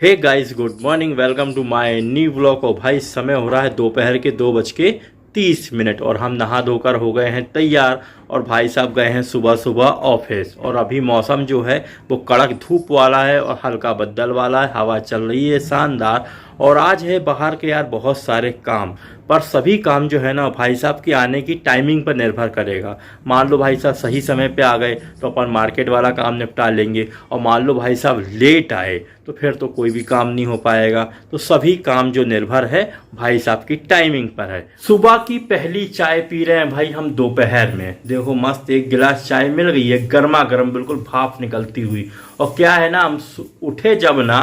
Hey guys, good morning, welcome to my new vlog. और भाई समय हो रहा है दोपहर के 2:30 और हम नहा धोकर हो गए हैं तैयार। और भाई साहब गए हैं सुबह सुबह ऑफिस। और अभी मौसम जो है वो कड़क धूप वाला है और हल्का बदल वाला है, हवा चल रही है शानदार। और आज है बाहर के यार बहुत सारे काम, पर सभी काम जो है ना भाई साहब की आने की टाइमिंग पर निर्भर करेगा। मान लो भाई साहब सही समय पे आ गए तो अपन मार्केट वाला काम निपटा लेंगे, और मान लो भाई साहब लेट आए तो फिर तो कोई भी काम नहीं हो पाएगा। तो सभी काम जो निर्भर है भाई साहब की टाइमिंग पर है। सुबह की पहली चाय पी रहे हैं भाई हम दोपहर में। देखो मस्त एक गिलास चाय मिल गई है, गर्मा गर्म, बिल्कुल भाप निकलती हुई। और क्या है ना, हम उठे जब ना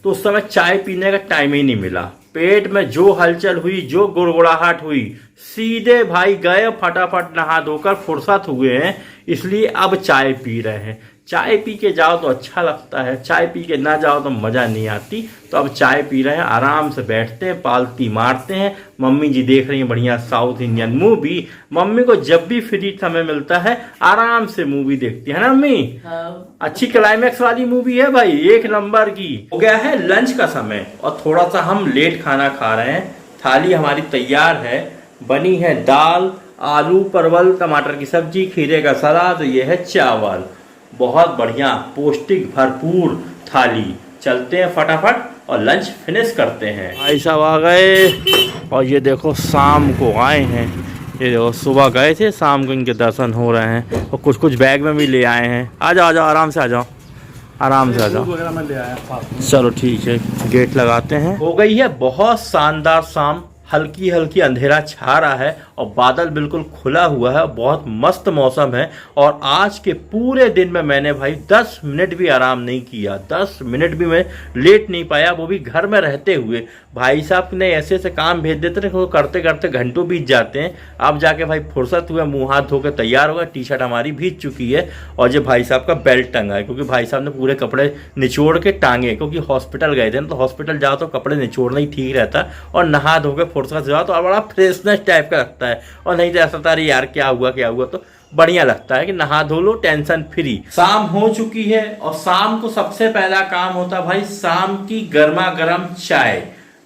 तो उस समय चाय पीने का टाइम ही नहीं मिला। पेट में जो हलचल हुई, जो गुड़गुड़ाहट हुई, सीधे भाई गए फटाफट नहा धोकर फुर्सत हुए हैं, इसलिए अब चाय पी रहे हैं। चाय पी के जाओ तो अच्छा लगता है, चाय पी के ना जाओ तो मज़ा नहीं आती। तो अब चाय पी रहे हैं, आराम से बैठते हैं, पालती मारते हैं। मम्मी जी देख रही हैं बढ़िया साउथ इंडियन मूवी। मम्मी को जब भी फ्री समय मिलता है आराम से मूवी देखती है ना मम्मी। अच्छी क्लाइमैक्स वाली मूवी है भाई, एक नंबर की। हो गया है लंच का समय और थोड़ा सा हम लेट खाना खा रहे हैं। थाली हमारी तैयार है, बनी है दाल, आलू परवल टमाटर की सब्जी, खीरे का सलाद, ये है चावल। बहुत बढ़िया पौष्टिक भरपूर थाली। चलते हैं फटाफट और लंच फिनिश करते हैं। भाई साहब आ गए और ये देखो शाम को आए हैं। ये देखो सुबह गए थे, शाम को इनके दर्शन हो रहे हैं। और कुछ कुछ बैग में भी ले आए हैं। आ जाओ आ जाओ, आराम से आ जाओ, आराम से आ जाओ। चलो ठीक है, गेट लगाते हैं। हो गई है बहुत शानदार शाम, हल्की हल्की अंधेरा छा रहा है और बादल बिल्कुल खुला हुआ है। बहुत मस्त मौसम है। और आज के पूरे दिन में मैंने भाई 10 मिनट भी आराम नहीं किया, 10 मिनट भी मैं लेट नहीं पाया, वो भी घर में रहते हुए। भाई साहब ने ऐसे ऐसे काम भेज देते हैं, करते करते घंटों बीत जाते हैं। अब जाके भाई फुर्सत हुआ, मुंह हाथ धो के तैयार होगा। टी शर्ट हमारी भीग चुकी है और जो भाई साहब का बेल्ट टंगा है, क्योंकि भाई साहब ने पूरे कपड़े निचोड़ के टांगे, क्योंकि हॉस्पिटल गए थे ना। तो हॉस्पिटल जाओ तो कपड़े निचोड़ना ही ठीक रहता, और नहा धो के फुर्सत से जाओ तो बड़ा फ्रेशनेस टाइप का लगता है। और नहीं तो ऐसा तारी यार क्या हुआ, तो बढ़िया लगता है कि नहा धो लो, टेंशन फ्री। शाम हो चुकी है और शाम को सबसे पहला काम होता है भाई शाम की गर्मा गर्म चाय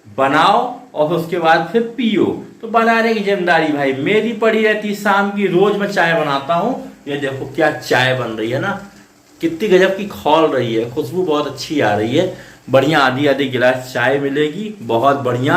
बनाओ और उसके बाद फिर पियो। तो बनाने की जिम्मेदारी भाई मेरी पड़ी रहती। शाम की रोज मैं चाय बनाता हूँ। ये देखो क्या चाय बन रही है ना, कितनी गजब की खौल रही है, खुशबू बहुत अच्छी आ रही है। बढ़िया आधी आधी गिलास चाय मिलेगी, बहुत बढ़िया,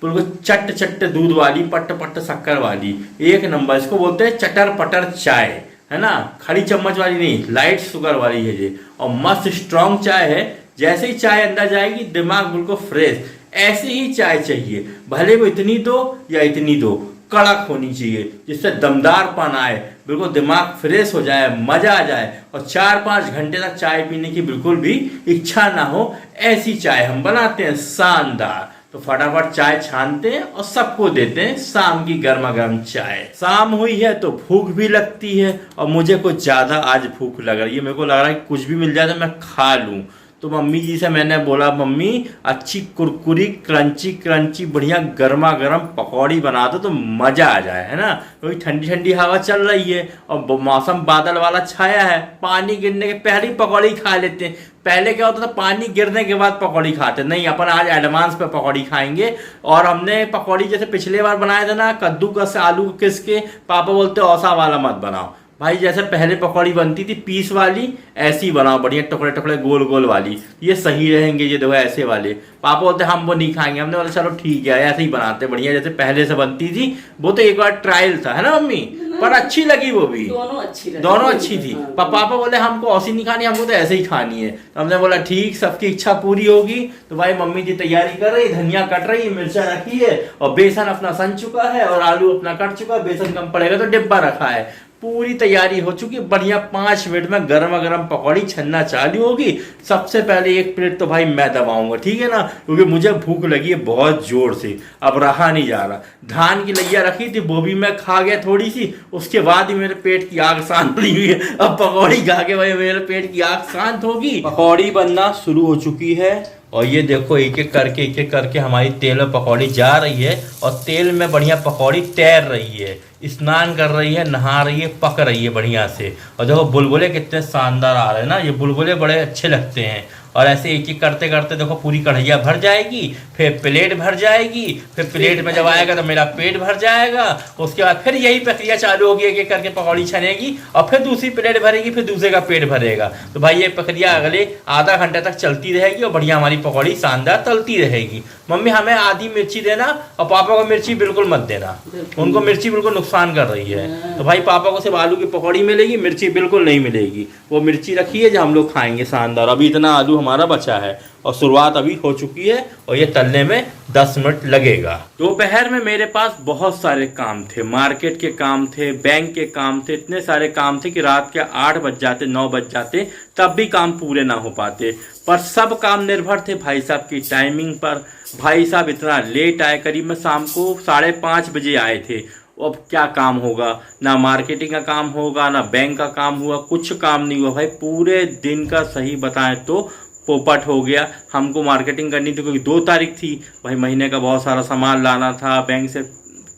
बिल्कुल चट्ट चट्ट दूध वाली, पट्ट पट्ट शक्कर वाली, एक नंबर। इसको बोलते हैं चटर पटर चाय, है ना। खड़ी चम्मच वाली नहीं, लाइट शुगर वाली है ये। और मस्त स्ट्रांग चाय है। जैसे ही चाय अंदर जाएगी दिमाग बिल्कुल फ्रेश। ऐसे ही चाय चाहिए, भले वो इतनी दो या इतनी दो, कड़क होनी चाहिए, जिससे दमदारपन आए, बिल्कुल दिमाग फ्रेश हो जाए, मजा आ जाए। और 4-5 घंटे तक चाय पीने की बिल्कुल भी इच्छा ना हो, ऐसी चाय हम बनाते हैं शानदार। तो फटाफट चाय छानते हैं और सबको देते हैं शाम की गर्मा गर्म चाय। शाम हुई है तो भूख भी लगती है, और मुझे कुछ ज्यादा आज भूख लग रही है। मेरे को लग रहा है कि कुछ भी मिल जाए तो मैं खा लूं। तो मम्मी जी से मैंने बोला, मम्मी अच्छी कुरकुरी क्रंची क्रंची बढ़िया गर्मा गर्म पकौड़ी बना दो तो मजा आ जाए, है ना। क्योंकि ठंडी ठंडी हवा चल रही है और मौसम बादल वाला छाया है। पानी गिरने के पहले ही पकौड़ी खा लेते हैं। पहले क्या होता था, पानी गिरने के बाद पकौड़ी खाते, नहीं अपन आज एडवांस पे पकौड़ी खाएंगे। और हमने पकौड़ी जैसे पिछले बार बनाया था ना, कद्दूकस आलू किस के, पापा बोलते औसा वाला मत बनाओ भाई, जैसे पहले पकौड़ी बनती थी पीस वाली, ऐसी बनाओ बढ़िया टुकड़े टुकड़े गोल गोल वाली, ये सही रहेंगे। ये देखो ऐसे वाले, पापा बोलते हम वो नहीं खाएंगे। हमने बोला चलो ठीक है, ऐसे ही बनाते बढ़िया जैसे पहले से बनती थी। वो तो एक बार ट्रायल था, है ना मम्मी, पर अच्छी लगी वो भी, दोनों अच्छी थी। पापा बोले हमको ऐसी नहीं खानी, हमको तो ऐसे ही खानी है। तो हमने बोला ठीक, सबकी इच्छा पूरी होगी। तो भाई मम्मी जी तैयारी कर रही, धनिया कट रही, मिर्चा रखी है, और बेसन अपना सन चुका है, और आलू अपना कट चुका है। बेसन कम पड़ेगा तो डिब्बा रखा है। पूरी तैयारी हो चुकी, बढ़िया 5 मिनट में गर्मा गर्म पकौड़ी छन्ना चालू होगी। सबसे पहले एक प्लेट तो भाई मैं दबाऊंगा, ठीक है ना, क्योंकि मुझे भूख लगी है बहुत जोर से, अब रहा नहीं जा रहा। धान की लैया रखी थी, वो भी मैं खा गया थोड़ी सी, उसके बाद ही मेरे पेट की आग शांत हुई है। अब पकौड़ी खा के भाई मेरे पेट की आग शांत होगी। पकौड़ी बनना शुरू हो चुकी है और ये देखो एक एक करके हमारी तेल में पकौड़ी जा रही है, और तेल में बढ़िया पकौड़ी तैर रही है, स्नान कर रही है, नहा रही है, पक रही है बढ़िया से। और देखो बुलबुले कितने शानदार आ रहे हैं ना, ये बुलबुले बड़े अच्छे लगते हैं। और ऐसे एक एक करते करते देखो पूरी कढ़ैया भर जाएगी, फिर प्लेट भर जाएगी, फिर प्लेट में जब आएगा तो मेरा पेट भर जाएगा। उसके बाद फिर यही प्रक्रिया चालू होगी, एक एक करके पकौड़ी छनेगी और फिर दूसरी प्लेट भरेगी, फिर दूसरे का पेट भरेगा। तो भाई ये प्रक्रिया अगले आधा घंटे तक चलती रहेगी और बढ़िया हमारी पकौड़ी शानदार तलती रहेगी। मम्मी हमें आधी मिर्ची देना और पापा को मिर्ची बिल्कुल मत देना, उनको मिर्ची बिल्कुल नुकसान कर रही है। तो भाई पापा को सिर्फ आलू की पकौड़ी मिलेगी, मिर्ची बिल्कुल नहीं मिलेगी। वो मिर्ची रखी है जो हम लोग खाएंगे शानदार। अभी इतना आलू हमारा बचा है और शुरुआत अभी हो चुकी है और ये तलने में 10 मिनट लगेगा। दोपहर में मेरे पास बहुत सारे काम थे, मार्केट के काम थे, बैंक के काम थे, इतने सारे काम थे कि रात के 8 बज जाते, 9 बज जाते, तब भी काम पूरे ना हो पाते। पर सब काम निर्भर थे भाई साहब की टाइमिंग पर। भाई साहब इतना लेट आए, करीब में शाम को 5:30 बजे आए थे। अब क्या काम होगा, ना मार्केटिंग का काम होगा, ना बैंक का काम हुआ, कुछ काम नहीं हुआ भाई। पूरे दिन का सही बताएं तो पोपट हो गया। हमको मार्केटिंग करनी थी क्योंकि 2 तारीख थी भाई, महीने का बहुत सारा सामान लाना था, बैंक से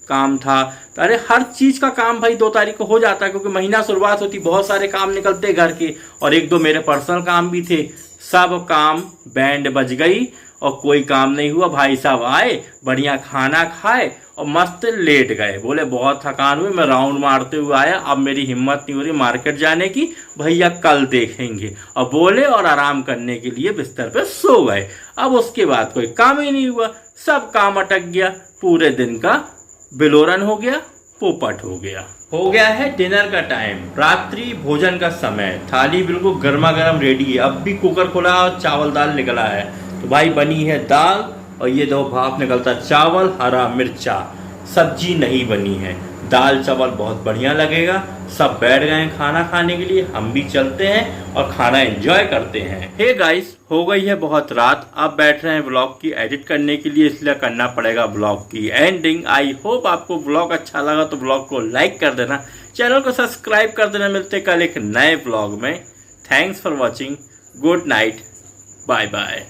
काम था। तो अरे हर चीज़ का काम भाई 2 तारीख को हो जाता है क्योंकि महीना शुरुआत होती, बहुत सारे काम निकलते घर के और 1-2 मेरे पर्सनल काम भी थे। सब काम बैंड बज गई और कोई काम नहीं हुआ। भाई साहब आए, बढ़िया खाना खाए और मस्त लेट गए। बोले बहुत थकान हुई, मैं राउंड मारते हुए आया, अब मेरी हिम्मत नहीं हो रही मार्केट जाने की, भैया कल देखेंगे। और बोले और आराम करने के लिए बिस्तर पे सो गए। अब उसके बाद कोई काम ही नहीं हुआ, सब काम अटक गया, पूरे दिन का बिलोरन हो गया, पोपट हो गया। हो गया है डिनर का टाइम, रात्रि भोजन का समय। थाली बिल्कुल गर्मा गर्म रेडी है, अब भी कुकर खुला और चावल दाल निकला है। तो भाई बनी है दाल और ये दो भाप निकलता चावल, हरा मिर्चा। सब्जी नहीं बनी है, दाल चावल बहुत बढ़िया लगेगा। सब बैठ गए हैं खाना खाने के लिए, हम भी चलते हैं और खाना एंजॉय करते हैं। हे गाइस, हो गई है बहुत रात, अब बैठ रहे हैं व्लॉग की एडिट करने के लिए, इसलिए करना पड़ेगा व्लॉग की एंडिंग। आई होप आपको व्लॉग अच्छा लगा तो व्लॉग को लाइक कर देना, चैनल को सब्सक्राइब कर देना। मिलते कल एक नए व्लॉग में। Thanks for watching, good night, bye bye.